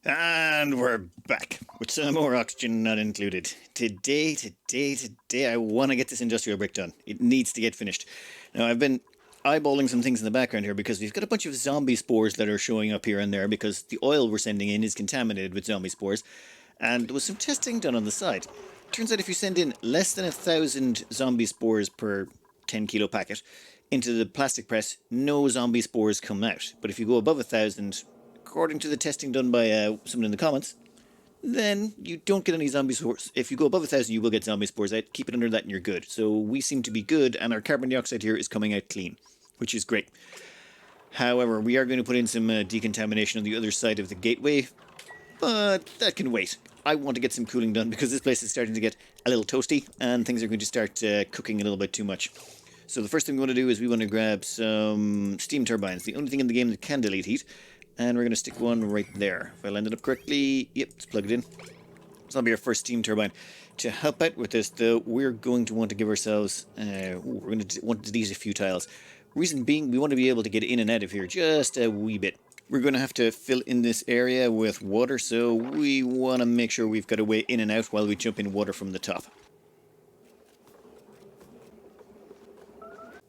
And we're back with some more oxygen not included. Today, I want to get this industrial brick done. It needs to get finished. Now, I've been eyeballing some things in the background here because we've got a bunch of zombie spores that are showing up here and there because the oil we're sending in is contaminated with zombie spores. And there was some testing done on the side. Turns out if you send in less than 1,000 zombie spores per 10 kilo packet into the plastic press, no zombie spores come out. But if you go above 1,000, according to the testing done by someone in the comments, then you don't get any zombie spores. If you go above 1,000, you will get zombie spores out. Keep it under that and you're good. So we seem to be good, and our carbon dioxide here is coming out clean, which is great. However, we are going to put in some decontamination on the other side of the gateway, but that can wait. I want to get some cooling done because this place is starting to get a little toasty, and things are going to start cooking a little bit too much. So the first thing we want to do is we want to grab some steam turbines, the only thing in the game that can delete heat. And we're going to stick one right there. If I lined it up correctly, yep, let's plug it in. So that'll be our first steam turbine. To help out with this, though, we're going to want to give ourselves... we're going to want to delete a few tiles. Reason being, we want to be able to get in and out of here just a wee bit. We're going to have to fill in this area with water, so we want to make sure we've got a way in and out while we jump in water from the top.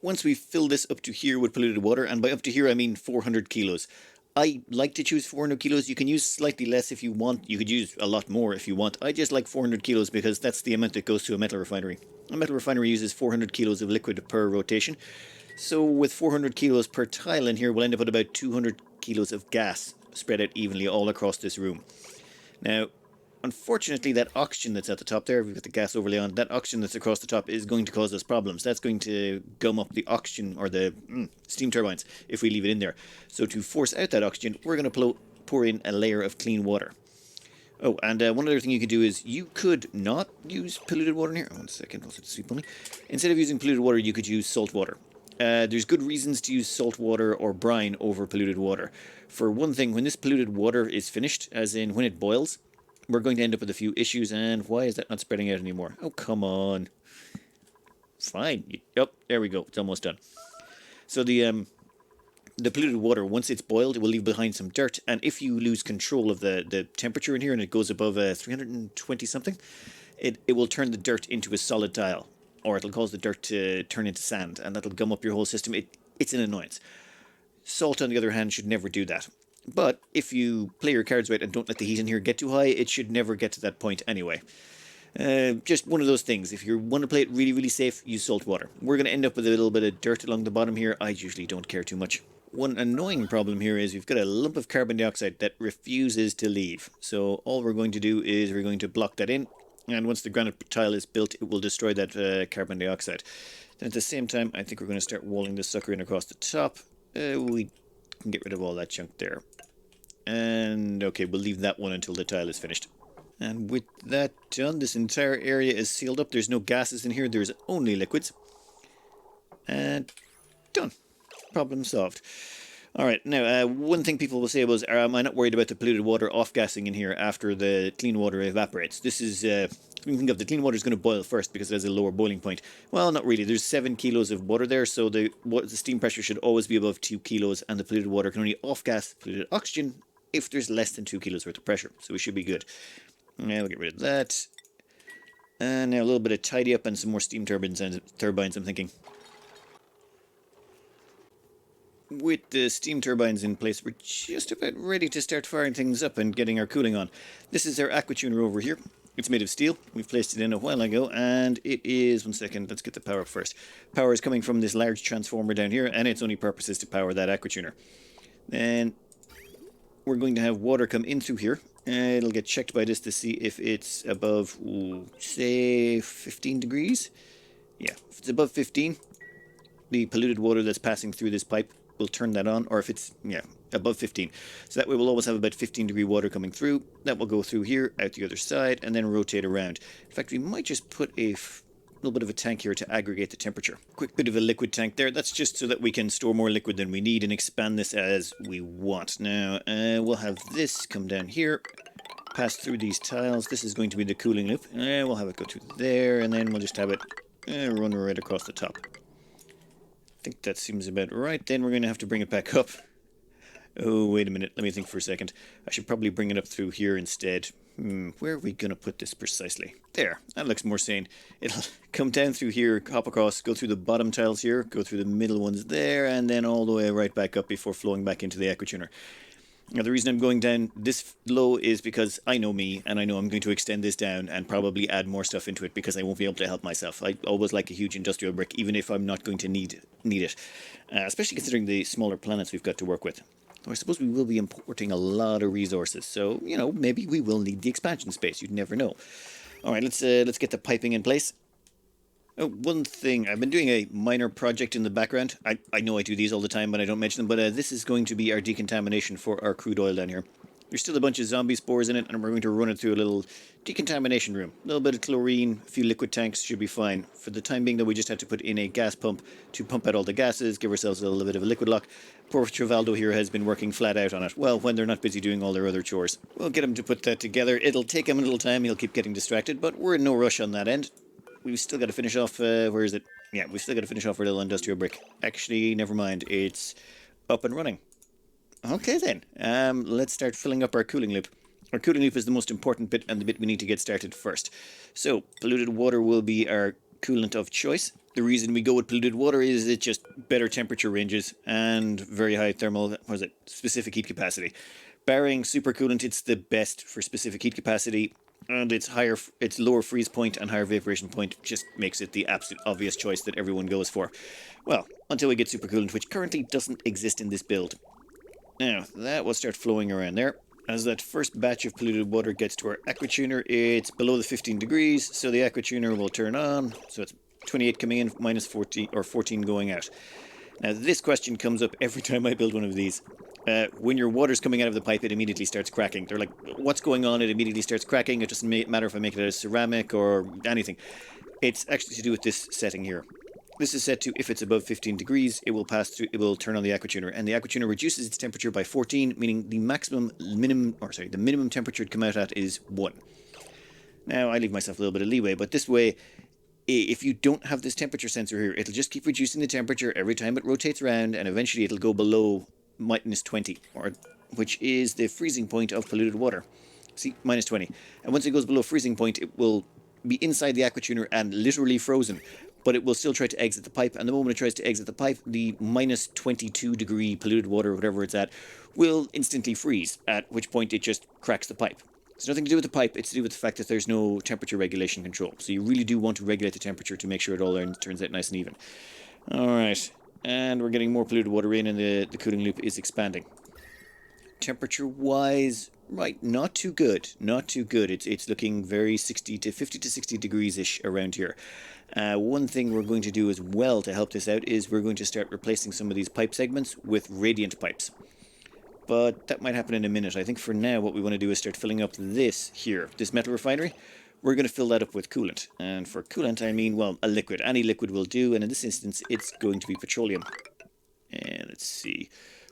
Once we fill this up to here with polluted water, and by up to here I mean 400 kilos, I like to choose 400 kilos. You can use slightly less if you want. You could use a lot more if you want. I just like 400 kilos because that's the amount that goes to a metal refinery. A metal refinery uses 400 kilos of liquid per rotation. So with 400 kilos per tile in here, we'll end up with about 200 kilos of gas spread out evenly all across this room. Now, unfortunately, that oxygen that's at the top there, we've got the gas overlay on, that oxygen that's across the top is going to cause us problems. That's going to gum up the oxygen, or the steam turbines, if we leave it in there. So to force out that oxygen, we're going to pour in a layer of clean water. Oh, and one other thing you could do is, you could not use polluted water in here. 1 second, also sweep on me. Instead of using polluted water, you could use salt water. There's good reasons to use salt water or brine over polluted water. For one thing, when this polluted water is finished, as in when it boils, we're going to end up with a few issues. And why is that not spreading out anymore? Oh, come on. Fine. Yep, there we go. It's almost done. So the polluted water, once it's boiled, it will leave behind some dirt. And if you lose control of the temperature in here and it goes above 320 something, it will turn the dirt into a solid tile. Or it'll cause the dirt to turn into sand, and that'll gum up your whole system. It's an annoyance. Salt, on the other hand, should never do that. But if you play your cards right and don't let the heat in here get too high, it should never get to that point anyway. Just one of those things. If you want to play it really, really safe, use salt water. We're going to end up with a little bit of dirt along the bottom here. I usually don't care too much. One annoying problem here is we've got a lump of carbon dioxide that refuses to leave. So all we're going to do is we're going to block that in. And once the granite tile is built, it will destroy that carbon dioxide. Then at the same time, I think we're going to start walling this sucker in across the top. We can get rid of all that junk there. And okay, we'll leave that one until the tile is finished. And with that done, this entire area is sealed up. There's no gases in here. There's only liquids. And done. Problem solved. Alright, now, one thing people will say was, am I not worried about the polluted water off-gassing in here after the clean water evaporates? This is, when you think of the clean water is going to boil first because it has a lower boiling point. Well, not really. There's 7 kilos of water there, so the steam pressure should always be above 2 kilos, and the polluted water can only off-gas polluted oxygen if there's less than 2 kilos worth of pressure. So we should be good. Now we'll get rid of that. And now a little bit of tidy up and some more steam turbines, I'm thinking. With the steam turbines in place, we're just about ready to start firing things up and getting our cooling on. This is our aqua tuner over here. It's made of steel. We've placed it in a while ago, and it is... 1 second, let's get the power up first. Power is coming from this large transformer down here, and its only purpose is to power that aqua tuner. Then we're going to have water come in through here. It'll get checked by this to see if it's above, say, 15 degrees. Yeah, if it's above 15, the polluted water that's passing through this pipe will turn that on, or if it's, above 15. So that way we'll always have about 15 degree water coming through. That will go through here, out the other side, and then rotate around. In fact, we might just put a little bit of a tank here to aggregate the temperature. Quick bit of a liquid tank there. That's just so that we can store more liquid than we need and expand this as we want. Now, we'll have this come down here, pass through these tiles. This is going to be the cooling loop. We'll have it go through there, and then we'll just have it run right across the top. I think that seems about right. Then we're going to have to bring it back up. Oh, wait a minute. Let me think for a second. I should probably bring it up through here instead. Where are we going to put this precisely? There. That looks more sane. It'll come down through here, hop across, go through the bottom tiles here, go through the middle ones there, and then all the way right back up before flowing back into the aquatuner. Now, the reason I'm going down this low is because I know me, and I know I'm going to extend this down and probably add more stuff into it because I won't be able to help myself. I always like a huge industrial brick, even if I'm not going to need it. Especially considering the smaller planets we've got to work with. I suppose we will be importing a lot of resources, so, you know, maybe we will need the expansion space. You'd never know. Alright, let's get the piping in place. Oh, one thing, I've been doing a minor project in the background. I know I do these all the time, but I don't mention them, but this is going to be our decontamination for our crude oil down here. There's still a bunch of zombie spores in it, and we're going to run it through a little decontamination room. A little bit of chlorine, a few liquid tanks should be fine. For the time being, though, we just have to put in a gas pump to pump out all the gases, give ourselves a little bit of a liquid lock. Poor Trivaldo here has been working flat out on it. Well, when they're not busy doing all their other chores. We'll get him to put that together. It'll take him a little time, he'll keep getting distracted, but we're in no rush on that end. We've still got to finish off, where is it? Yeah, we've still got to finish off our little industrial brick. Actually, never mind, it's up and running. Okay then, let's start filling up our cooling loop. Our cooling loop is the most important bit and the bit we need to get started first. So, polluted water will be our coolant of choice. The reason we go with polluted water is it's just better temperature ranges and very high thermal, specific heat capacity. Barring supercoolant, it's the best for specific heat capacity, and its lower freeze point and higher vaporization point just makes it the absolute obvious choice that everyone goes for. Well, until we get supercoolant, which currently doesn't exist in this build. Now, that will start flowing around there. As that first batch of polluted water gets to our aquatuner, it's below the 15 degrees, so the aquatuner will turn on. So it's 28 coming in, minus 14, or 14 going out. Now, this question comes up every time I build one of these. When your water's coming out of the pipe, it immediately starts cracking. They're like, what's going on? It immediately starts cracking. It doesn't matter if I make it out of ceramic or anything. It's actually to do with this setting here. This is set to, if it's above 15 degrees, it will pass through, it will turn on the aquatuner, and the aquatuner reduces its temperature by 14, meaning the minimum temperature to come out at is 1. Now, I leave myself a little bit of leeway, but this way, if you don't have this temperature sensor here, it'll just keep reducing the temperature every time it rotates around, and eventually it'll go below minus 20, which is the freezing point of polluted water. See, minus 20. And once it goes below freezing point, it will be inside the aquatuner and literally frozen, but it will still try to exit the pipe, and the moment it tries to exit the pipe, the minus 22 degree polluted water, whatever it's at, will instantly freeze, at which point it just cracks the pipe. It's nothing to do with the pipe, it's to do with the fact that there's no temperature regulation control. So you really do want to regulate the temperature to make sure it all turns out nice and even. Alright, and we're getting more polluted water in, and the cooling loop is expanding. Temperature-wise, right, not too good. Not too good. It's looking very 50 to 60 degrees-ish around here. One thing we're going to do as well to help this out is we're going to start replacing some of these pipe segments with radiant pipes. But that might happen in a minute. I think for now what we want to do is start filling up this here, this metal refinery. We're going to fill that up with coolant. And for coolant, I mean, well, a liquid. Any liquid will do, and in this instance, it's going to be petroleum. And let's see.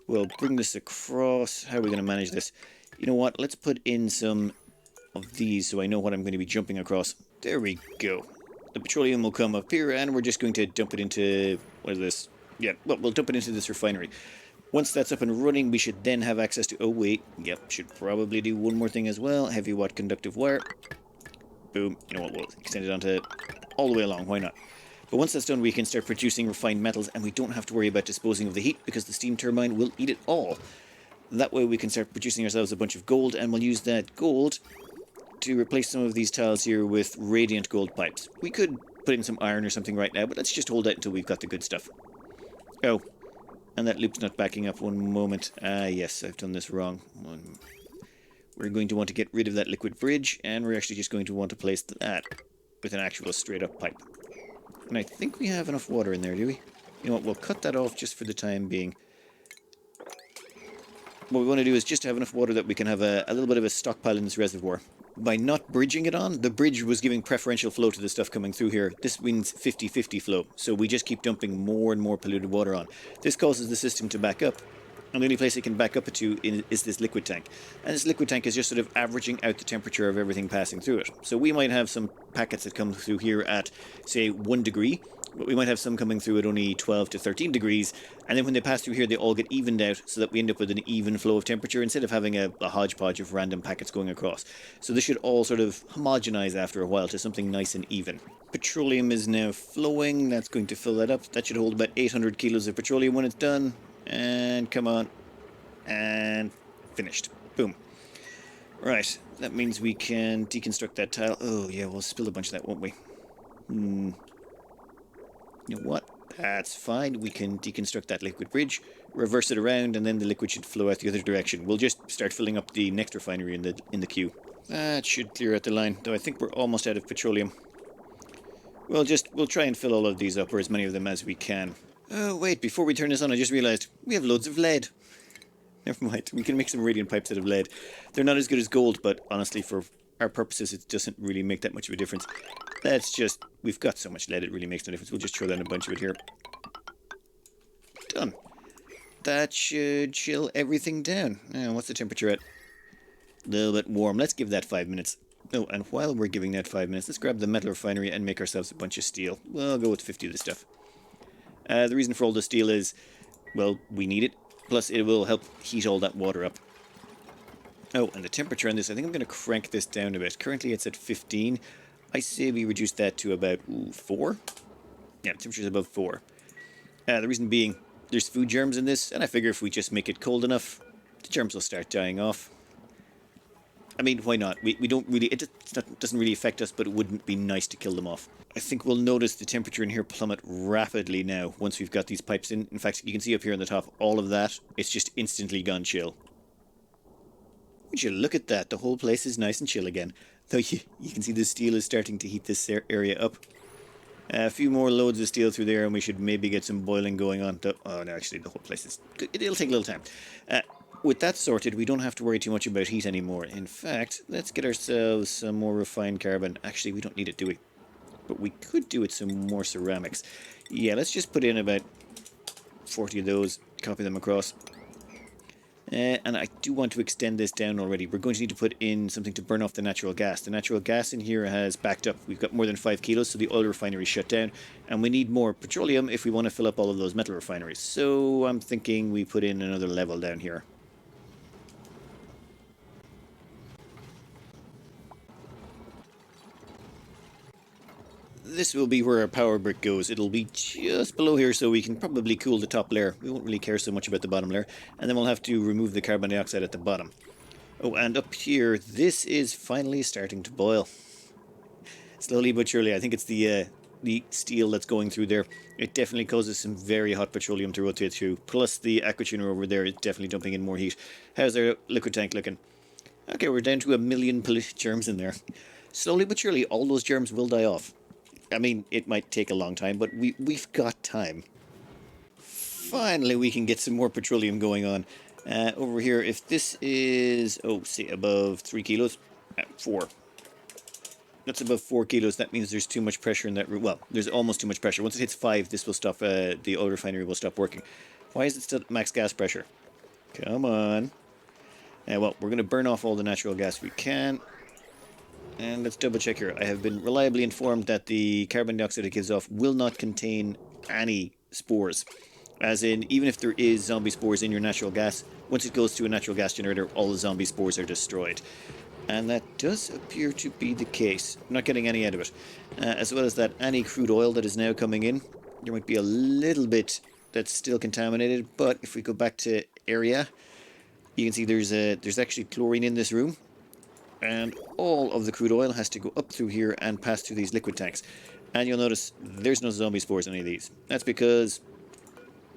We'll bring this across. How are we going to manage this? You know what? Let's put in some of these so I know what I'm going to be jumping across. There we go. The petroleum will come up here, and we're just going to dump it into... what is this? Yeah, well, we'll dump it into this refinery. Once that's up and running, we should then have access to... oh, wait. Yep, should probably do one more thing as well. Heavy watt conductive wire. Boom. You know what? We'll extend it onto all the way along. Why not? But once that's done, we can start producing refined metals, and we don't have to worry about disposing of the heat because the steam turbine will eat it all. That way we can start producing ourselves a bunch of gold, and we'll use that gold to replace some of these tiles here with radiant gold pipes. We could put in some iron or something right now, but let's just hold that until we've got the good stuff. Oh, and that loop's not backing up. One moment. Ah, yes, I've done this wrong. We're going to want to get rid of that liquid bridge, and we're actually just going to want to place that with an actual straight-up pipe. And I think we have enough water in there, do we? You know what, we'll cut that off just for the time being. What we want to do is just have enough water that we can have a little bit of a stockpile in this reservoir. By not bridging it on, the bridge was giving preferential flow to the stuff coming through here. This means 50-50 flow, so we just keep dumping more and more polluted water on. This causes the system to back up, and the only place it can back up to is this liquid tank. And this liquid tank is just sort of averaging out the temperature of everything passing through it. So we might have some packets that come through here at, say, 1 degree, But we might have some coming through at only 12 to 13 degrees, and then when they pass through here, they all get evened out so that we end up with an even flow of temperature instead of having a hodgepodge of random packets going across. So this should all sort of homogenize after a while to something nice and even. Petroleum is now flowing. That's going to fill that up. That should hold about 800 kilos of petroleum when it's done. And come on. And finished. Boom. Right. That means we can deconstruct that tile. Oh, yeah, we'll spill a bunch of that, won't we? You know what? That's fine. We can deconstruct that liquid bridge, reverse it around, and then the liquid should flow out the other direction. We'll just start filling up the next refinery in the queue. That should clear out the line, though I think we're almost out of petroleum. We'll try and fill all of these up, or as many of them as we can. Oh, wait, before we turn this on, I just realized we have loads of lead. Never mind, we can make some radiant pipes out of lead. They're not as good as gold, but honestly, for our purposes, it doesn't really make that much of a difference. That's just, we've got so much lead, it really makes no difference. We'll just throw down a bunch of it here. Done. That should chill everything down. Now, what's the temperature at? A little bit warm. Let's give that 5 minutes. Oh, and while we're giving that 5 minutes, let's grab the metal refinery and make ourselves a bunch of steel. We'll go with 50 of this stuff. The reason for all the steel is, well, we need it. Plus, it will help heat all that water up. Oh, and the temperature on this, I think I'm going to crank this down a bit. Currently, it's at 15. I say we reduce that to about 4. Yeah, temperature's above 4. The reason being, there's food germs in this, and I figure if we just make it cold enough, the germs will start dying off. I mean, why not? We don't really, it doesn't really affect us, but it wouldn't be nice to kill them off. I think we'll notice the temperature in here plummet rapidly now once we've got these pipes in. In fact, you can see up here on the top, all of that, it's just instantly gone chill. Would you look at that? The whole place is nice and chill again. Though you can see the steel is starting to heat this area up. A few more loads of steel through there and we should maybe get some boiling going on. Oh no, actually the whole place is... It'll take a little time. With that sorted, we don't have to worry too much about heat anymore. In fact, let's get ourselves some more refined carbon. Actually, we don't need it, do we? But we could do with some more ceramics. Yeah, let's just put in about 40 of those, copy them across. And I do want to extend this down already. We're going to need to put in something to burn off the natural gas. The natural gas in here has backed up. We've got more than 5 kilos, so the oil refinery is shut down. And we need more petroleum if we want to fill up all of those metal refineries. So I'm thinking we put in another level down here. This will be where our power brick goes. It'll be just below here, so we can probably cool the top layer. We won't really care so much about the bottom layer. And then we'll have to remove the carbon dioxide at the bottom. Oh, and up here, this is finally starting to boil. Slowly but surely. I think it's the steel that's going through there. It definitely causes some very hot petroleum to rotate through. Plus the aqua tuner over there is definitely dumping in more heat. How's our liquid tank looking? Okay, we're down to 1 million germs in there. Slowly but surely, all those germs will die off. I mean, it might take a long time, but we've got time. Finally, we can get some more petroleum going on. Over here, if this is, say above 3 kilos, 4. That's above 4 kilos. That means there's too much pressure in that room. Well, there's almost too much pressure. Once it hits 5, this will stop, the oil refinery will stop working. Why is it still at max gas pressure? Come on. Well, we're going to burn off all the natural gas we can. And let's double check here. I have been reliably informed that the carbon dioxide it gives off will not contain any spores. As in, even if there is zombie spores in your natural gas, once it goes to a natural gas generator, all the zombie spores are destroyed. And that does appear to be the case. I'm not getting any out of it. As well as that, any crude oil that is now coming in, there might be a little bit that's still contaminated. But if we go back to area, you can see there's actually chlorine in this room. And all of the crude oil has to go up through here and pass through these liquid tanks. And you'll notice there's no zombie spores in any of these. That's because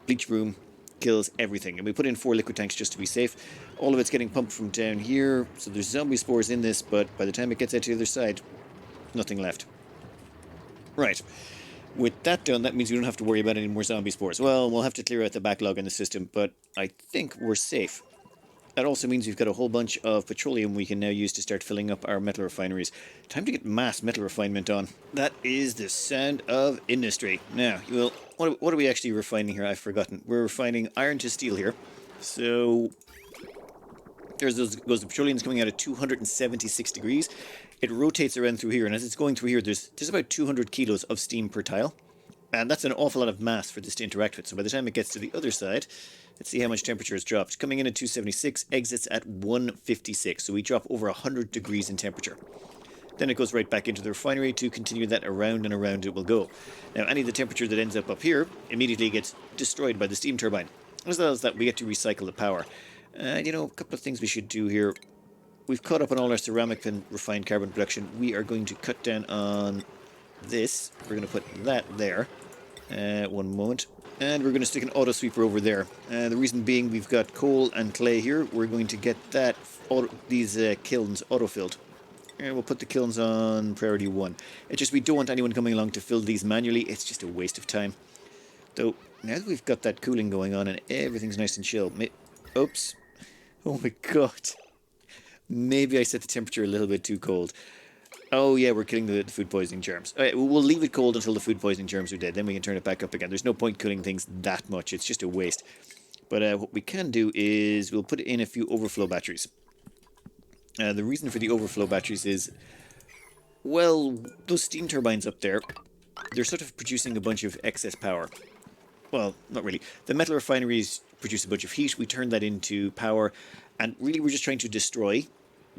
bleach room kills everything. And we put in 4 liquid tanks just to be safe. All of it's getting pumped from down here. So there's zombie spores in this, but by the time it gets out to the other side, nothing left. Right. With that done, that means we don't have to worry about any more zombie spores. Well, we'll have to clear out the backlog in the system, but I think we're safe. That also means we've got a whole bunch of petroleum we can now use to start filling up our metal refineries. Time to get mass metal refinement on. That is the sound of industry. Now, what are we actually refining here? I've forgotten. We're refining iron to steel here. So there's those the petroleum's coming out at 276 degrees. It rotates around through here, and as it's going through here, there's about 200 kilos of steam per tile. And that's an awful lot of mass for this to interact with. So by the time it gets to the other side, let's see how much temperature has dropped. Coming in at 276, exits at 156. So we drop over 100 degrees in temperature. Then it goes right back into the refinery to continue that around and around it will go. Now, any of the temperature that ends up here immediately gets destroyed by the steam turbine. As well as that, we get to recycle the power. You know, a couple of things we should do here. We've caught up on all our ceramic and refined carbon production. We are going to cut down on this. We're going to put that there. One moment. And we're going to stick an auto sweeper over there. The reason being we've got coal and clay here. We're going to get that these kilns auto-filled. And we'll put the kilns on priority 1. It's just we don't want anyone coming along to fill these manually. It's just a waste of time. Though, now that we've got that cooling going on and everything's nice and chill... Oops. Oh my god. Maybe I set the temperature a little bit too cold. Oh yeah, we're killing the food poisoning germs. Alright, we'll leave it cold until the food poisoning germs are dead. Then we can turn it back up again. There's no point cooling things that much. It's just a waste. But what we can do is we'll put in a few overflow batteries. The reason for the overflow batteries is, well, those steam turbines up there, they're sort of producing a bunch of excess power. Well, not really. The metal refineries produce a bunch of heat. We turn that into power. And really, we're just trying to destroy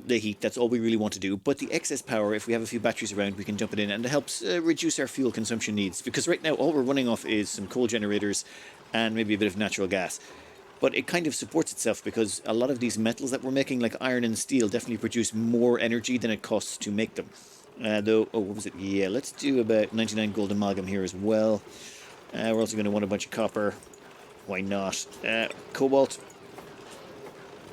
the heat. That's all we really want to do. But the excess power, if we have a few batteries around, we can dump it in. And it helps reduce our fuel consumption needs. Because right now, all we're running off is some coal generators and maybe a bit of natural gas. But it kind of supports itself because a lot of these metals that we're making, like iron and steel, definitely produce more energy than it costs to make them. Though, oh, what was it? Yeah, let's do about 99 gold amalgam here as well. We're also going to want a bunch of copper. Why not? Cobalt.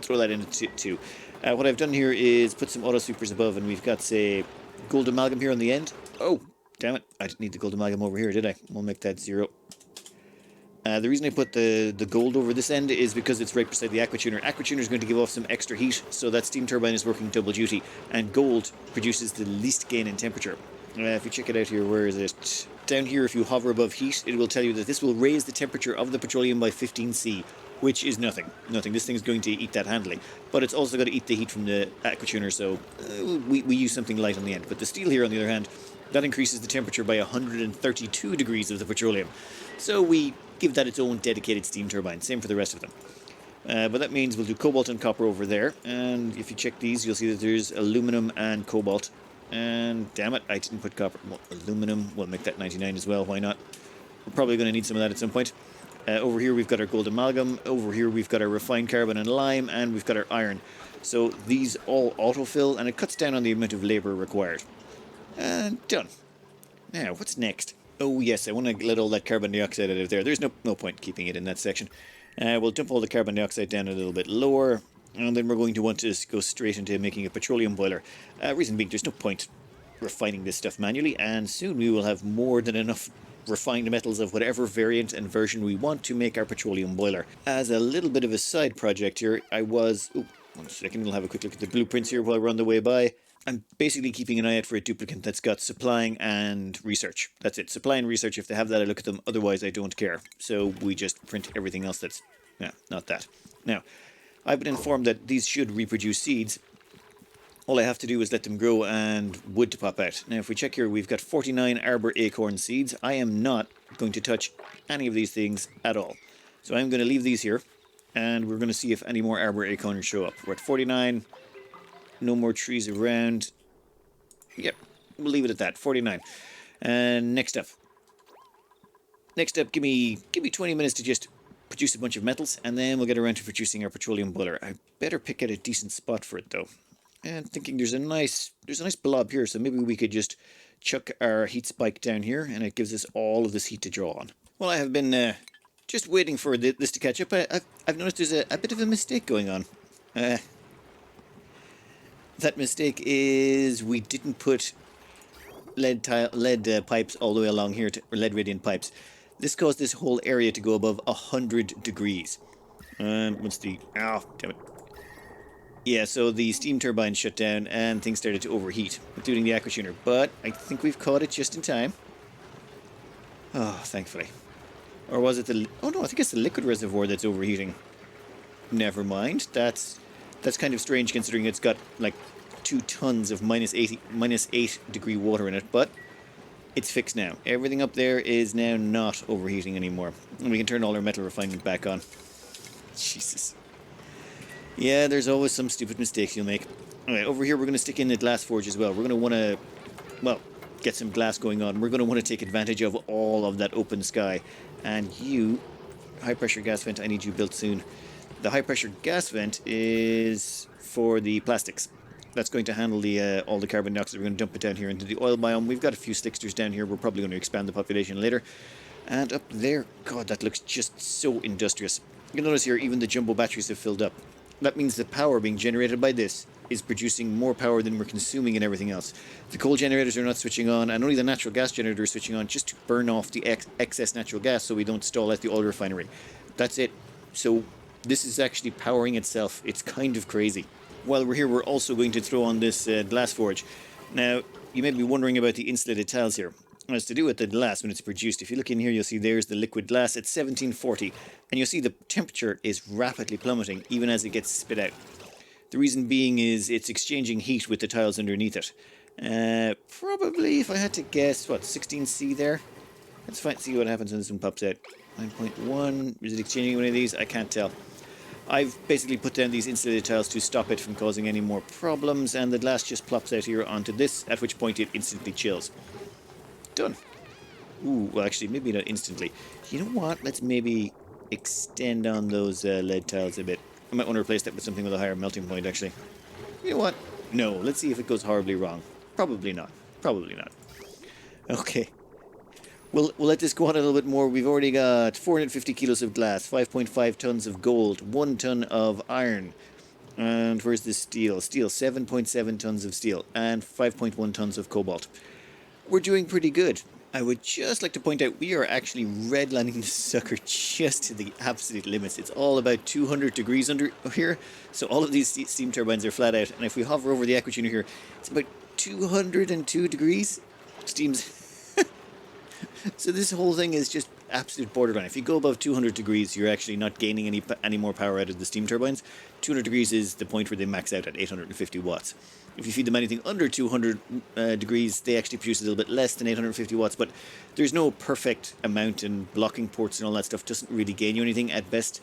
Throw that in too. What I've done here is put some auto sweepers above, and we've got, say, gold amalgam here on the end. Oh, damn it. I didn't need the gold amalgam over here, did I? We'll make that 0. The reason I put the gold over this end is because it's right beside the aquatuner. Aquatuner is going to give off some extra heat, so that steam turbine is working double duty. And gold produces the least gain in temperature. If you check it out here, where is it? Down here, if you hover above heat, it will tell you that this will raise the temperature of the petroleum by 15°C, which is nothing. Nothing. This thing's going to eat that handily. But it's also going to eat the heat from the aquatuner, so we use something light on the end. But the steel here, on the other hand, that increases the temperature by 132 degrees of the petroleum. So we give that its own dedicated steam turbine. Same for the rest of them. But that means we'll do cobalt and copper over there. And if you check these, you'll see that there's aluminum and cobalt. And damn it, I didn't put copper. Well, aluminum, we'll make that 99 as well. Why not? We're probably going to need some of that at some point. Over here we've got our gold amalgam. Over here we've got our refined carbon and lime. And we've got our iron. So these all autofill, and it cuts down on the amount of labour required. And done. Now, what's next? Oh yes, I want to let all that carbon dioxide out of there. There's no point keeping it in that section. We'll dump all the carbon dioxide down a little bit lower, and then we're going to want to go straight into making a petroleum boiler. Reason being, there's no point refining this stuff manually, and soon we will have more than enough refined metals of whatever variant and version we want to make our petroleum boiler. As a little bit of a side project here, I was... Oh, 1 second, we'll have a quick look at the blueprints here while we're on the way by. I'm basically keeping an eye out for a duplicate that's got supplying and research. That's it. Supply and research, if they have that, I look at them. Otherwise, I don't care. So we just print everything else that's... No, not that. Now, I've been informed that these should reproduce seeds. All I have to do is let them grow and wood to pop out. Now, if we check here, we've got 49 arbor acorn seeds. I am not going to touch any of these things at all. So I'm going to leave these here. And we're going to see if any more arbor acorns show up. We're at 49... No more trees around. Yep, we'll leave it at that. 49. And next up. Next up, give me 20 minutes to just produce a bunch of metals, and then we'll get around to producing our petroleum boiler. I better pick out a decent spot for it, though. And thinking there's a nice blob here, so maybe we could just chuck our heat spike down here, and it gives us all of this heat to draw on. Well, I have been just waiting for this to catch up. I've noticed there's a bit of a mistake going on. That mistake is we didn't put lead pipes all the way along here, or lead radiant pipes. This caused this whole area to go above 100 degrees. What's the... Oh, damn it. Yeah, so the steam turbine shut down and things started to overheat, including the aquatuner. But I think we've caught it just in time. Oh, thankfully. Or was it the... Oh no, I think it's the liquid reservoir that's overheating. Never mind. That's kind of strange considering it's got like 2 tons of minus 8 degree water in it, but It's fixed now. Everything up there is now not overheating anymore. And we can turn all our metal refinement back on. Jesus. Yeah, there's always some stupid mistakes you'll make. Alright, over here we're going to stick in the glass forge as well. We're going to want to, well, get some glass going on. We're going to want to take advantage of all of that open sky. And you, high pressure gas vent, I need you built soon. The high pressure gas vent is for the plastics. That's going to handle the all the carbon dioxide. We're going to dump it down here into the oil biome. We've got a few slicksters down here. We're probably going to expand the population later. And up there, God, that looks just so industrious. You'll notice here, even the jumbo batteries have filled up. That means the power being generated by this is producing more power than we're consuming and everything else. The coal generators are not switching on, and only the natural gas generator is switching on just to burn off the excess natural gas so we don't stall at the oil refinery. That's it. So this is actually powering itself. It's kind of crazy. While we're here, we're also going to throw on this glass forge. Now, you may be wondering about the insulated tiles here. It's to do with the glass when it's produced. If you look in here, you'll see there's the liquid glass at 1740. And you'll see the temperature is rapidly plummeting, even as it gets spit out. The reason being is it's exchanging heat with the tiles underneath it. Probably, if I had to guess, what, 16C there? Let's see what happens when this one pops out. 9.1, is it exchanging one of these? I can't tell. I've basically put down these insulated tiles to stop it from causing any more problems, and the glass just plops out here onto this, at which point it instantly chills. Done. Ooh, well actually, maybe not instantly. You know what? Let's maybe extend on those lead tiles a bit. I might want to replace that with something with a higher melting point, actually. You know what? No, let's see if it goes horribly wrong. Probably not. Probably not. Okay. We'll let this go on a little bit more. We've already got 450 kilos of glass, 5.5 tons of gold, 1 ton of iron. And where's the steel? Steel, 7.7 tons of steel, and 5.1 tons of cobalt. We're doing pretty good. I would just like to point out we are actually redlining this sucker just to the absolute limits. It's all about 200 degrees under here, so all of these steam turbines are flat out. And if we hover over the aquatuner here, it's about 202 degrees. Steam's... So this whole thing is just absolute borderline. If you go above 200 degrees, you're actually not gaining any more power out of the steam turbines. 200 degrees is the point where they max out at 850 watts. If you feed them anything under 200 degrees, they actually produce a little bit less than 850 watts, but there's no perfect amount, and blocking ports and all that stuff doesn't really gain you anything. At best,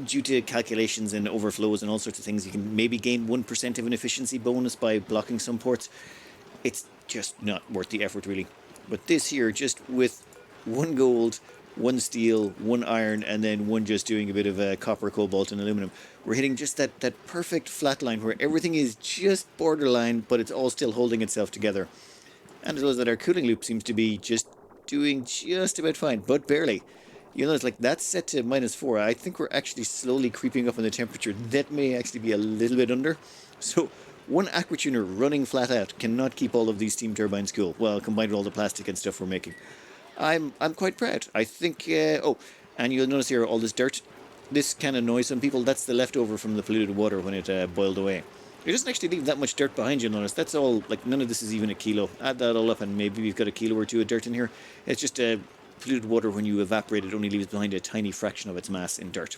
due to calculations and overflows and all sorts of things, you can maybe gain 1% of an efficiency bonus by blocking some ports. It's just not worth the effort, really. But this here, just with 1 gold, 1 steel, 1 iron, and then 1 just doing a bit of copper, cobalt, and aluminum, we're hitting just that perfect flat line where everything is just borderline, but it's all still holding itself together. And it was that our cooling loop seems to be just doing just about fine, but barely. You'll notice, like, that's set to -4. I think we're actually slowly creeping up in the temperature. That may actually be a little bit under. So... 1 aquatuner running flat out cannot keep all of these steam turbines cool. Well, combined with all the plastic and stuff we're making. I'm quite proud. I think... oh, and you'll notice here all this dirt. This can annoy some people. That's the leftover from the polluted water when it boiled away. It doesn't actually leave that much dirt behind, you'll notice. That's all... Like, none of this is even a kilo. Add that all up and maybe we've got a kilo or 2 of dirt in here. It's just polluted water, when you evaporate it, only leaves behind a tiny fraction of its mass in dirt.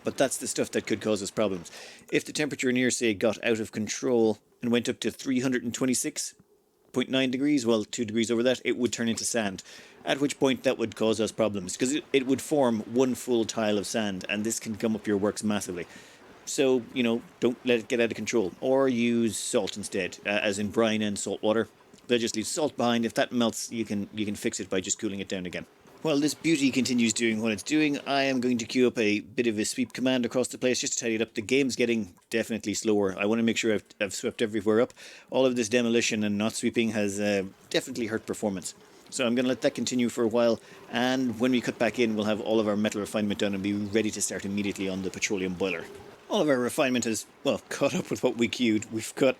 But that's the stuff that could cause us problems. If the temperature in here, say, got out of control and went up to 326.9 degrees, well, 2 degrees over that, it would turn into sand. At which point that would cause us problems, because it would form 1 full tile of sand, and this can gum up your works massively. So, you know, don't let it get out of control. Or use salt instead, as in brine and salt water. They'll just leave salt behind. If that melts, you can fix it by just cooling it down again. While this beauty continues doing what it's doing, I am going to queue up a bit of a sweep command across the place just to tidy it up. The game's getting definitely slower. I want to make sure I've swept everywhere up. All of this demolition and not sweeping has definitely hurt performance. So I'm going to let that continue for a while, and when we cut back in, we'll have all of our metal refinement done and be ready to start immediately on the petroleum boiler. All of our refinement has, well, caught up with what we queued. We've got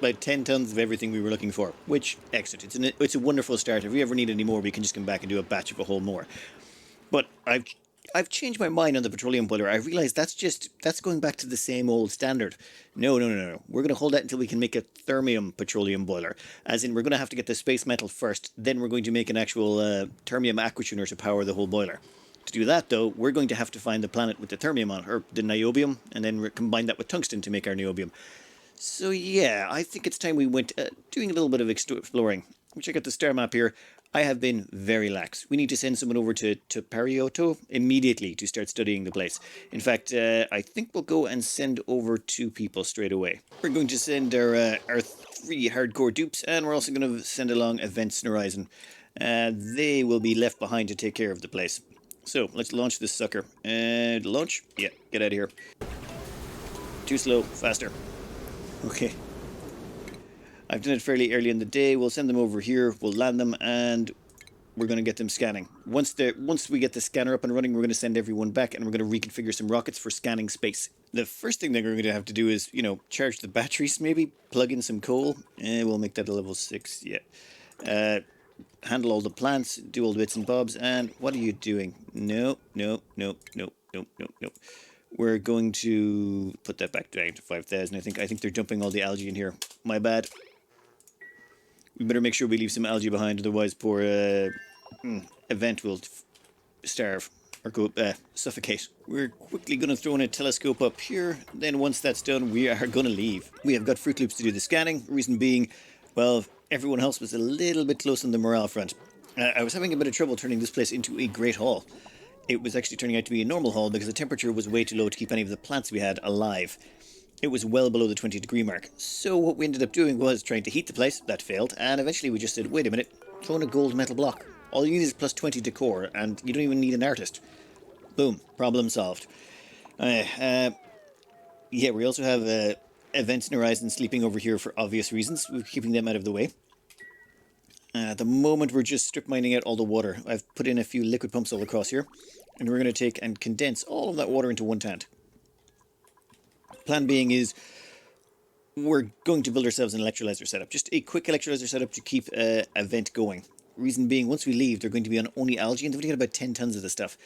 about 10 tons of everything we were looking for, which, excellent. It's a wonderful start. If we ever need any more, we can just come back and do a batch of a whole more. But I've changed my mind on the petroleum boiler. I realised that's going back to the same old standard. No. We're going to hold that until we can make a thermium petroleum boiler. As in, we're going to have to get the space metal first, then we're going to make an actual thermium aquatuner to power the whole boiler. To do that, though, we're going to have to find the planet with the thermium on it, or the niobium, and then combine that with tungsten to make our niobium. So yeah, I think it's time we went doing a little bit of exploring. check out the star map here. I have been very lax. We need to send someone over to Parioto immediately to start studying the place. In fact, I think we'll go and send over 2 people straight away. We're going to send our 3 hardcore dupes, and we're also going to send along Events Horizon. They will be left behind to take care of the place. So, let's launch this sucker. Launch? Yeah, get out of here. Too slow, faster. Okay. I've done it fairly early in the day. We'll send them over here, we'll land them, and we're going to get them scanning. Once we get the scanner up and running, we're going to send everyone back, and we're going to reconfigure some rockets for scanning space. The first thing that we're going to have to do is, charge the batteries, maybe plug in some coal. We'll make that a level 6, yeah. Handle all the plants, do all the bits and bobs, and what are you doing? No. We're going to put that back down to 5,000, I think. I think they're dumping all the algae in here. My bad. We better make sure we leave some algae behind, otherwise poor Event will starve or go suffocate. We're quickly going to throw in a telescope up here. Then once that's done, we are going to leave. We have got Fruit Loops to do the scanning. Reason being, well, everyone else was a little bit close on the morale front. I was having a bit of trouble turning this place into a great hall. It was actually turning out to be a normal hall because the temperature was way too low to keep any of the plants we had alive. It was well below the 20-degree mark. So what we ended up doing was trying to heat the place. That failed. And eventually we just said, wait a minute, throw in a gold metal block. All you need is plus 20 decor, and you don't even need an artist. Boom. Problem solved. Yeah, we also have Events Horizon sleeping over here for obvious reasons. We're keeping them out of the way. At the moment, we're just strip mining out all the water. I've put in a few liquid pumps all across here. And we're going to take and condense all of that water into one tank. Plan being is we're going to build ourselves an electrolyzer setup. Just a quick electrolyzer setup to keep a vent going. Reason being, once we leave, they're going to be on only algae, and they've only got about 10 tons of the stuff.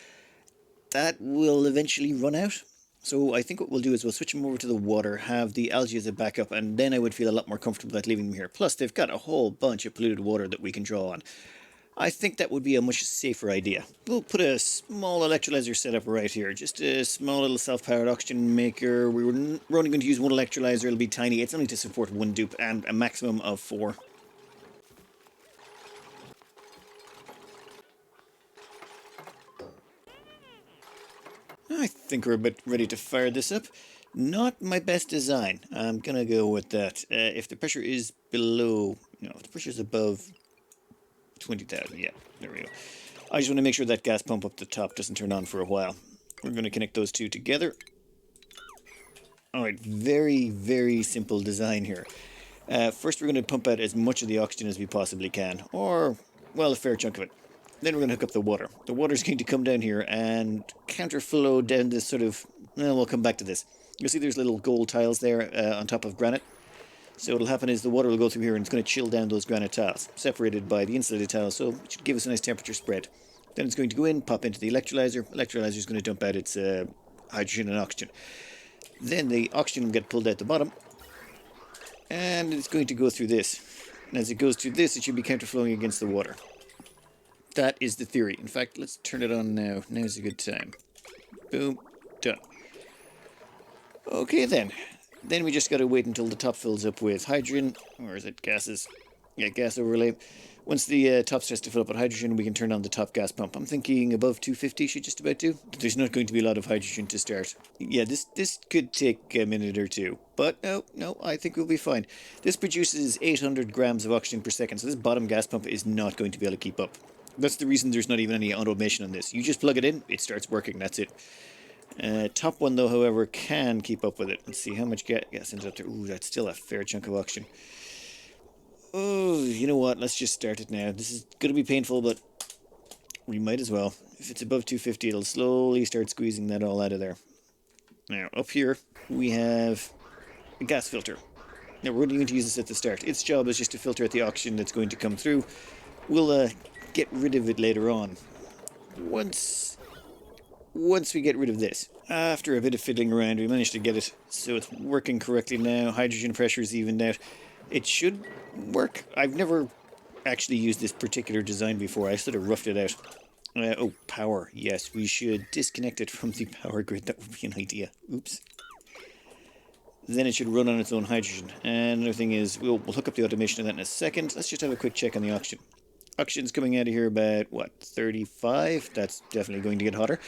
That will eventually run out. So I think what we'll do is we'll switch them over to the water, have the algae as a backup, and then I would feel a lot more comfortable about leaving them here. Plus, they've got a whole bunch of polluted water that we can draw on. I think that would be a much safer idea. We'll put a small electrolyzer setup right here. Just a small little self-powered oxygen maker. We're only going to use 1 electrolyzer. It'll be tiny. It's only to support 1 dupe and a maximum of 4. I think we're a bit ready to fire this up. Not my best design. I'm going to go with that. If the pressure is below... No, if the pressure is above 20,000, yeah, there we go. I just want to make sure that gas pump up the top doesn't turn on for a while. We're going to connect those 2 together. Alright, very, very simple design here. First, we're going to pump out as much of the oxygen as we possibly can, or, well, a fair chunk of it. Then we're going to hook up the water. The water's going to come down here and counterflow down this sort of... Well, we'll come back to this. You'll see there's little gold tiles there on top of granite. So what'll happen is the water will go through here and it's going to chill down those granite tiles, separated by the insulated tiles, so it should give us a nice temperature spread. Then it's going to go in, pop into the electrolyzer. Electrolyzer is going to dump out its hydrogen and oxygen. Then the oxygen will get pulled out the bottom, and it's going to go through this. And as it goes through this, it should be counterflowing against the water. That is the theory. In fact, let's turn it on now. Now's a good time. Boom. Done. Okay then. Then we just got to wait until the top fills up with hydrogen. Or is it gases? Yeah, gas overlay. Once the top starts to fill up with hydrogen, we can turn on the top gas pump. I'm thinking above 250 should just about do. There's not going to be a lot of hydrogen to start. Yeah, this could take a minute or two. But no, I think we'll be fine. This produces 800 grams of oxygen per second, so this bottom gas pump is not going to be able to keep up. That's the reason there's not even any automation on this. You just plug it in, it starts working, that's it. Top one, though, however, can keep up with it. Let's see how much gas ends up there. Ooh, that's still a fair chunk of oxygen. Oh, you know what? Let's just start it now. This is going to be painful, but we might as well. If it's above 250, it'll slowly start squeezing that all out of there. Now, up here, we have a gas filter. Now, we're only going to use this at the start. Its job is just to filter out the oxygen that's going to come through. We'll get rid of it later on. Once we get rid of this. After a bit of fiddling around, we managed to get it so it's working correctly now. Hydrogen pressure is evened out. It should work. I've never actually used this particular design before. I sort of roughed it out. Oh, power. Yes, we should disconnect it from the power grid. That would be an idea. Oops. then it should run on its own hydrogen. And another thing is, we'll hook up the automation of that in a second. Let's just have a quick check on the oxygen. Oxygen's coming out of here about, what, 35? That's definitely going to get hotter.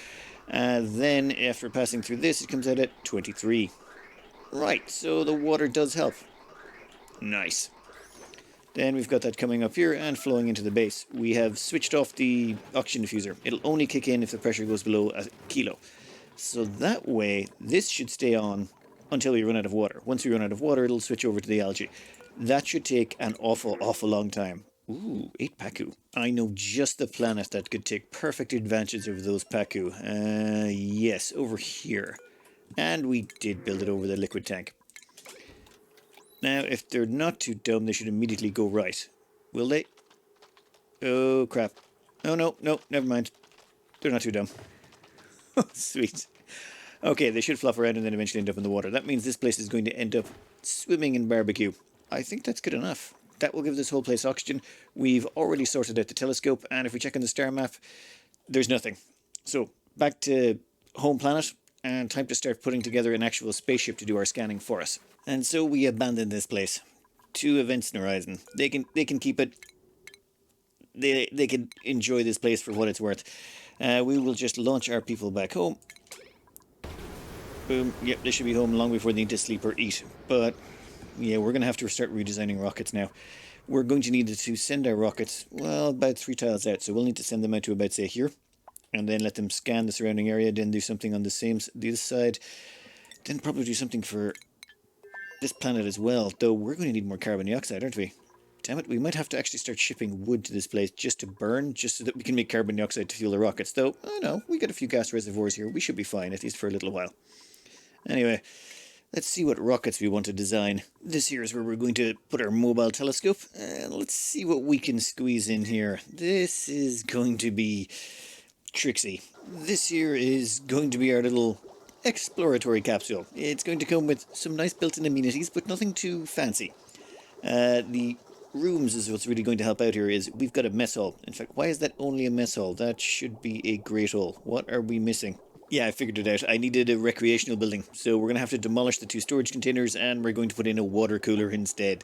Then, after passing through this, it comes out at 23. Right, so the water does help. Nice. Then we've got that coming up here and flowing into the base. We have switched off the oxygen diffuser. It'll only kick in if the pressure goes below a kilo. So that way, this should stay on until we run out of water. Once we run out of water, it'll switch over to the algae. That should take an awful long time. Ooh, 8 Pacu. I know just the planet that could take perfect advantage of those Pacu. Yes, over here. And we did build it over the liquid tank. Now, if they're not too dumb, they should immediately go right. Will they? Oh, crap. Oh, no, never mind. They're not too dumb. Sweet. Okay, they should fluff around and then eventually end up in the water. That means this place is going to end up swimming in barbecue. I think that's good enough. That will give this whole place oxygen. We've already sorted out the telescope, and if we check on the star map, there's nothing. So, back to home planet, and time to start putting together an actual spaceship to do our scanning for us. And so we abandon this place. 2 events in Horizon. They can keep it. They can enjoy this place for what it's worth. We will just launch our people back home. Boom. Yep, they should be home long before they need to sleep or eat. But yeah, we're going to have to start redesigning rockets now. We're going to need to send our rockets, well, about 3 tiles out. So we'll need to send them out to about, say, here. And then let them scan the surrounding area. Then do something on this side. Then probably do something for this planet as well. Though we're going to need more carbon dioxide, aren't we? Damn it, we might have to actually start shipping wood to this place just to burn, just so that we can make carbon dioxide to fuel the rockets. Though, oh no, we got a few gas reservoirs here. We should be fine, at least for a little while. Anyway, let's see what rockets we want to design. This here is where we're going to put our mobile telescope. And let's see what we can squeeze in here. This is going to be tricksy. This here is going to be our little exploratory capsule. It's going to come with some nice built-in amenities, but nothing too fancy. The rooms is what's really going to help out here. Is we've got a mess hall. In fact, why is that only a mess hall? That should be a great hall. What are we missing? Yeah, I figured it out. I needed a recreational building, so we're going to have to demolish the 2 storage containers, and we're going to put in a water cooler instead.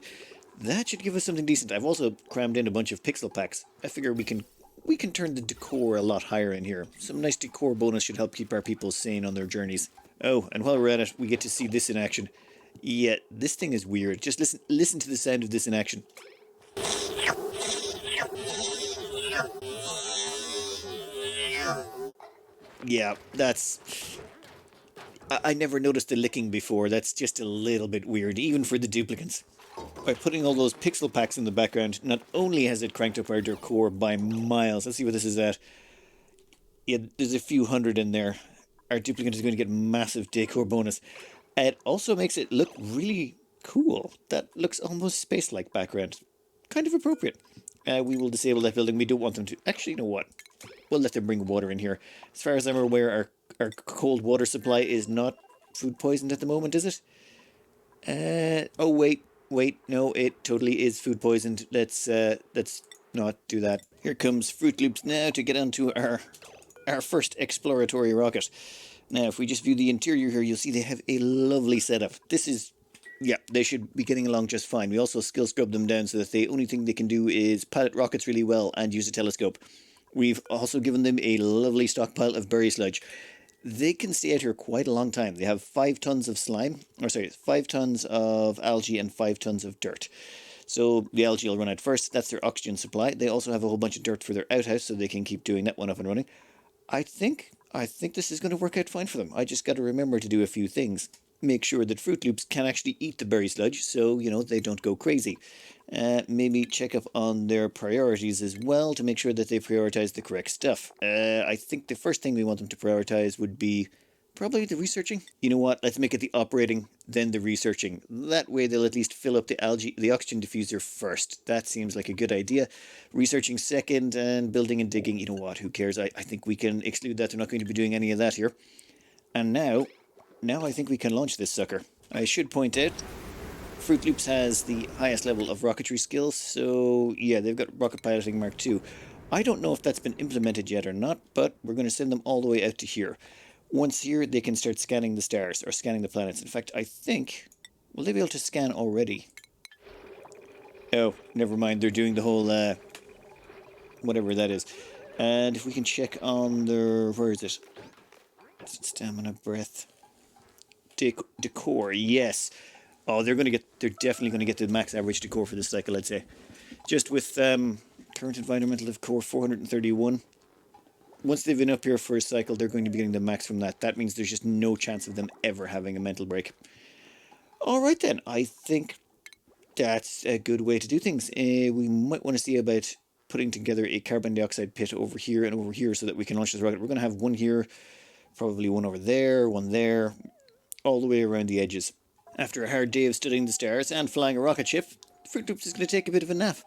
That should give us something decent. I've also crammed in a bunch of pixel packs. I figure we can turn the decor a lot higher in here. Some nice decor bonus should help keep our people sane on their journeys. Oh, and while we're at it, we get to see this in action. Yeah, this thing is weird. Just listen to the sound of this in action. Yeah, that's... I never noticed the licking before. That's just a little bit weird, even for the duplicants. By putting all those pixel packs in the background, not only has it cranked up our decor by miles. Let's see what this is at. Yeah, there's a few hundred in there. Our duplicant is going to get massive decor bonus. It also makes it look really cool. That looks almost space-like background. Kind of appropriate. We will disable that building. We don't want them to... Actually, you know what? We'll let them bring water in here. As far as I'm aware, our cold water supply is not food poisoned at the moment, is it? Oh, wait. No, it totally is food poisoned. Let's not do that. Here comes Fruit Loops now to get onto our first exploratory rocket. Now, if we just view the interior here, you'll see they have a lovely setup. This is... Yeah, they should be getting along just fine. We also skill scrub them down so that the only thing they can do is pilot rockets really well and use a telescope. We've also given them a lovely stockpile of berry sludge. They can stay out here quite a long time. They have 5 tons of slime, 5 tons of algae and 5 tons of dirt. So the algae will run out first. That's their oxygen supply. They also have a whole bunch of dirt for their outhouse, so they can keep doing that one up and running. I think this is going to work out fine for them. I just got to remember to do a few things. Make sure that Fruit Loops can actually eat the berry sludge, so, they don't go crazy. Maybe check up on their priorities as well to make sure that they prioritize the correct stuff. I think the first thing we want them to prioritize would be probably the researching. You know what? Let's make it the operating, then the researching. That way they'll at least fill up the oxygen diffuser first. That seems like a good idea. Researching second, and building and digging, you know what? Who cares? I think we can exclude that. They're not going to be doing any of that here. And now I think we can launch this sucker. I should point out, Fruit Loops has the highest level of rocketry skills, so yeah, they've got Rocket Piloting Mark II. I don't know if that's been implemented yet or not, but we're going to send them all the way out to here. Once here, they can start scanning the stars, or scanning the planets. In fact, I think Will they be able to scan already? Oh, never mind. They're doing the whole, whatever that is. And if we can check on their... Where is it? Is it stamina, breath? Decor, yes. Oh, they're going to get... They're definitely going to get the max average decor for this cycle, I'd say. Just with current environmental decor 431. Once they've been up here for a cycle, they're going to be getting the max from that. That means there's just no chance of them ever having a mental break. Alright then, I think that's a good way to do things. We might want to see about putting together a carbon dioxide pit over here and over here so that we can launch this rocket. We're going to have one here, probably one over there, one there, all the way around the edges. After a hard day of studying the stars and flying a rocket ship, Fruit Loops is going to take a bit of a nap.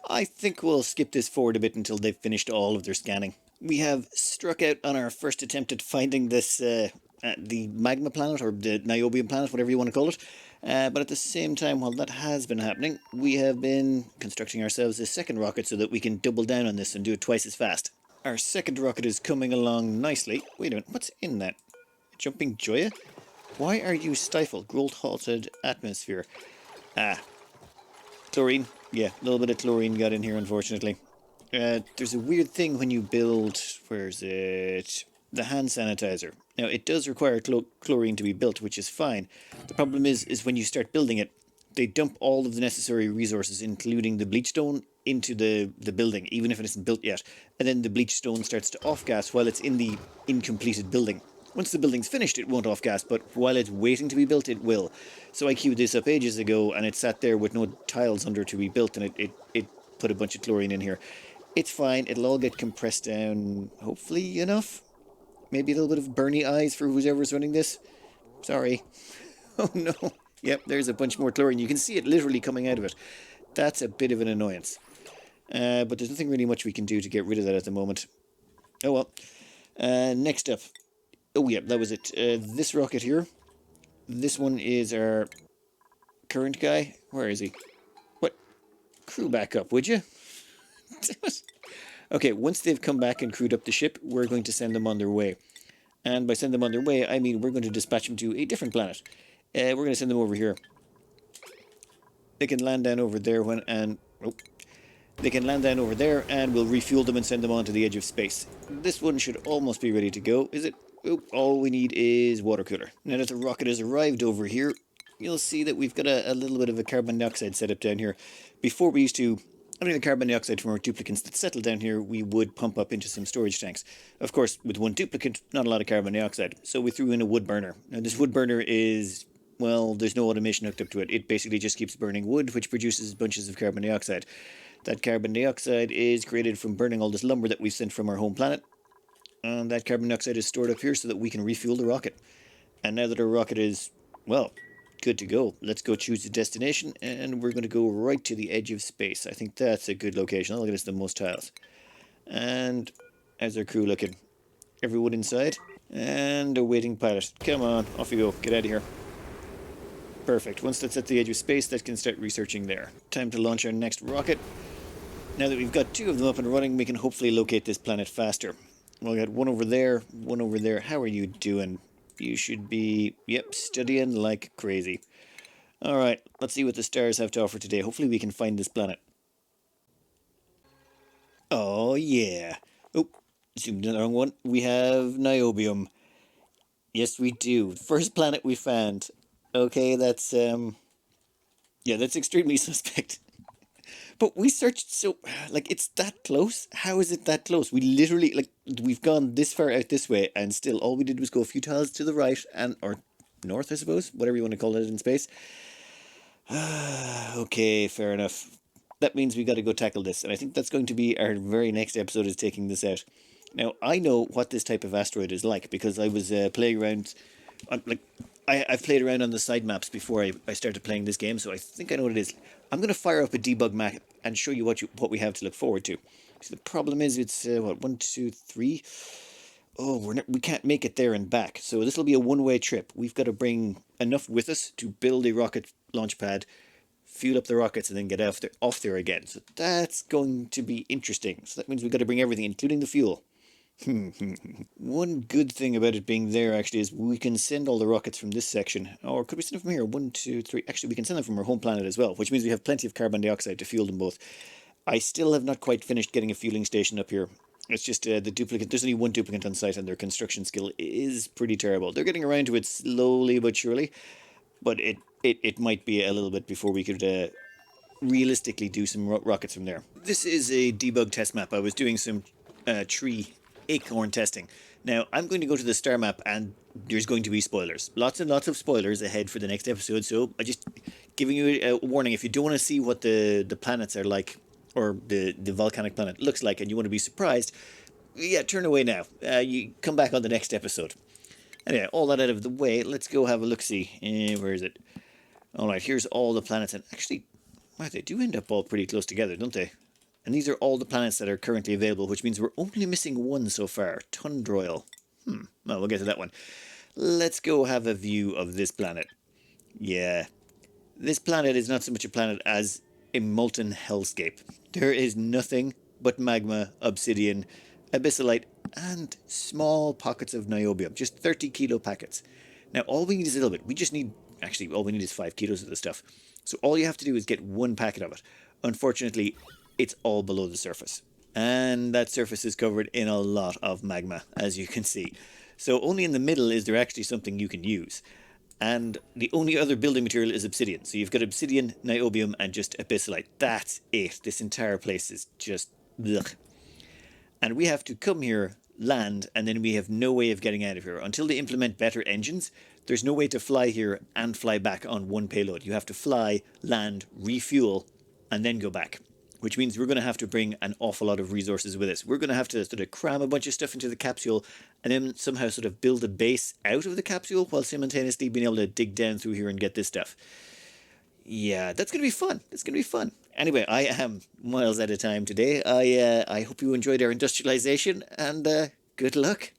I think we'll skip this forward a bit until they've finished all of their scanning. We have struck out on our first attempt at finding this, the magma planet, or the niobium planet, whatever you want to call it. But at the same time, while that has been happening, we have been constructing ourselves a second rocket so that we can double down on this and do it twice as fast. Our second rocket is coming along nicely. Wait a minute, what's in that? Jumping Joya? Why are you stifled? Growth halted atmosphere. Ah. Chlorine. Yeah, a little bit of chlorine got in here, unfortunately. There's a weird thing when you build... Where's it? The hand sanitizer. Now, it does require chlorine to be built, which is fine. The problem is when you start building it, they dump all of the necessary resources, including the bleach stone, into the building, even if it isn't built yet. And then the bleach stone starts to off-gas while it's in the incompleted building. Once the building's finished, it won't off-gas, but while it's waiting to be built, it will. So I queued this up ages ago, and it sat there with no tiles under to be built, and it put a bunch of chlorine in here. It's fine. It'll all get compressed down, hopefully enough. Maybe a little bit of burny eyes for whoever's running this. Sorry. Oh no. Yep, there's a bunch more chlorine. You can see it literally coming out of it. That's a bit of an annoyance. But there's nothing really much we can do to get rid of that at the moment. Oh well. Next up. Oh yeah, that was it. This rocket here. This one is our current guy. Where is he? What? Crew back up, would you? Okay, once they've come back and crewed up the ship, we're going to send them on their way. And by send them on their way, I mean we're going to dispatch them to a different planet. We're going to send them over here. They can land down over there They can land down over there and we'll refuel them and send them on to the edge of space. This one should almost be ready to go, is it? Oh, all we need is water cooler. Now that the rocket has arrived over here, you'll see that we've got a little bit of a carbon dioxide setup down here. Before we used to, the carbon dioxide from our duplicants that settled down here, we would pump up into some storage tanks. Of course, with one duplicant, not a lot of carbon dioxide, so we threw in a wood burner. Now this wood burner is, well, there's no automation hooked up to it. It basically just keeps burning wood, which produces bunches of carbon dioxide. That carbon dioxide is created from burning all this lumber that we've sent from our home planet. And that carbon dioxide is stored up here so that we can refuel the rocket. And now that our rocket is, well, good to go, let's go choose the destination, and we're going to go right to the edge of space. I think that's a good location. I'll get us the most tiles. And how's our crew looking? Everyone inside? And a waiting pilot. Come on, off you go. Get out of here. Perfect. Once that's at the edge of space, that can start researching there. Time to launch our next rocket. Now that we've got two of them up and running, we can hopefully locate this planet faster. We'll get one over there, one over there. How are you doing? You should be, yep, studying like crazy. Alright, let's see what the stars have to offer today. Hopefully we can find this planet. Oh yeah. Oh, zoomed in the wrong one. We have niobium. Yes, we do. First planet we found. Okay, that's, yeah, that's extremely suspect. But we searched so, like, it's that close? How is it that close? We literally, like, we've gone this far out this way, and still all we did was go a few tiles to the right, or north, I suppose, whatever you want to call it in space. Okay, fair enough. That means we got to go tackle this, and I think that's going to be our very next episode, is taking this out. Now, I know what this type of asteroid is like, because I was playing around, I've played around on the side maps before I started playing this game, so I think I know what it is. I'm going to fire up a debug map and show you what we have to look forward to. So the problem is it's, 1, 2, 3. Oh, we can't make it there and back. So this will be a one-way trip. We've got to bring enough with us to build a rocket launch pad, fuel up the rockets, and then get off there again. So that's going to be interesting. So that means we've got to bring everything, including the fuel. One good thing about it being there actually is we can send all the rockets from this section. Or could we send them from here? One, two, three. Actually, we can send them from our home planet as well, which means we have plenty of carbon dioxide to fuel them both. I still have not quite finished getting a fueling station up here. It's just the duplicate. There's only one duplicate on site, and their construction skill is pretty terrible. They're getting around to it slowly but surely, but it might be a little bit before we could realistically do some rockets from there. This is a debug test map. I was doing some tree acorn testing. Now, I'm going to go to the star map, and there's going to be spoilers. Lots and lots of spoilers ahead for the next episode, so I just giving you a warning. If you don't want to see what the planets are like, or the volcanic planet looks like, and you want to be surprised, yeah, turn away now. You come back on the next episode. Anyway, all that out of the way, let's go have a look-see. Where is it? Alright, here's all the planets, and actually, wow, they do end up all pretty close together, don't they? And these are all the planets that are currently available, which means we're only missing one so far, Tundroil. Well, we'll get to that one. Let's go have a view of this planet. Yeah, this planet is not so much a planet as a molten hellscape. There is nothing but magma, obsidian, abyssalite, and small pockets of niobium. Just 30 kilo packets. Now, all we need is a little bit. We just need, actually, all we need is 5 kilos of this stuff. So all you have to do is get one packet of it. Unfortunately, it's all below the surface. And that surface is covered in a lot of magma, as you can see. So only in the middle is there actually something you can use. And the only other building material is obsidian. So you've got obsidian, niobium, and just abyssalite. That's it. This entire place is just ugh. And we have to come here, land, and then we have no way of getting out of here. Until they implement better engines, there's no way to fly here and fly back on one payload. You have to fly, land, refuel, and then go back. Which means we're going to have to bring an awful lot of resources with us. We're going to have to sort of cram a bunch of stuff into the capsule and then somehow sort of build a base out of the capsule while simultaneously being able to dig down through here and get this stuff. Yeah, that's going to be fun. It's going to be fun. Anyway, I am miles at a time today. I hope you enjoyed our industrialization, and good luck.